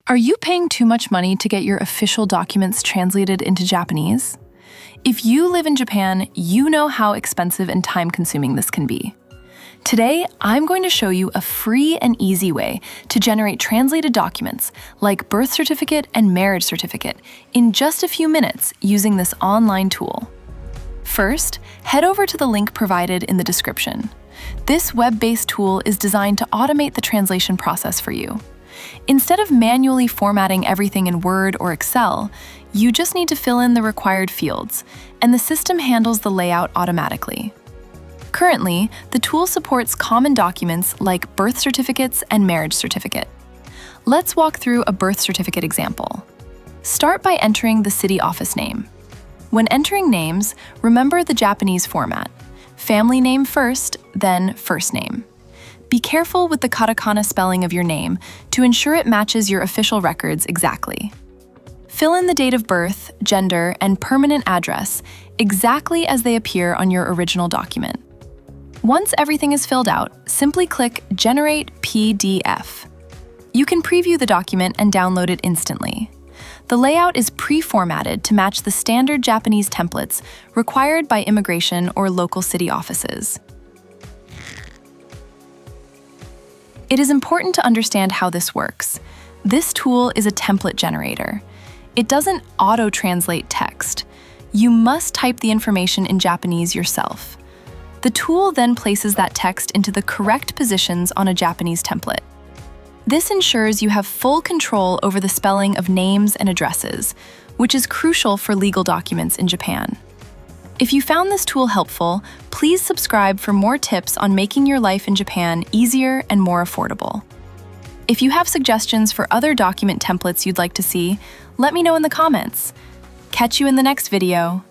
Are you paying too much money to get your official documents translated into Japanese? If you live in Japan, you know how expensive and time-consuming this can be. Today, I'm going to show you a free and easy way to generate translated documents like birth certificate and marriage certificate in just a few minutes using this online tool. First, head over to the link provided in the description. This web-based tool is designed to automate the translation process for you. Instead of manually formatting everything in Word or Excel, you just need to fill in the required fields, and the system handles the layout automatically. Currently, the tool supports common documents like birth certificates and marriage certificate. Let's walk through a birth certificate example. Start by entering the city office name. When entering names, remember the Japanese format: family name first, then first name. Be careful with the Katakana spelling of your name to ensure it matches your official records exactly. Fill in the date of birth, gender, and permanent address exactly as they appear on your original document. Once everything is filled out, simply click Generate PDF. You can preview the document and download it instantly. The layout is pre-formatted to match the standard Japanese templates required by immigration or local city offices. It is important to understand how this works. This tool is a template generator. It doesn't auto-translate text. You must type the information in Japanese yourself. The tool then places that text into the correct positions on a Japanese template. This ensures you have full control over the spelling of names and addresses, which is crucial for legal documents in Japan. If you found this tool helpful, please subscribe for more tips on making your life in Japan easier and more affordable. If you have suggestions for other document templates you'd like to see, let me know in the comments. Catch you in the next video.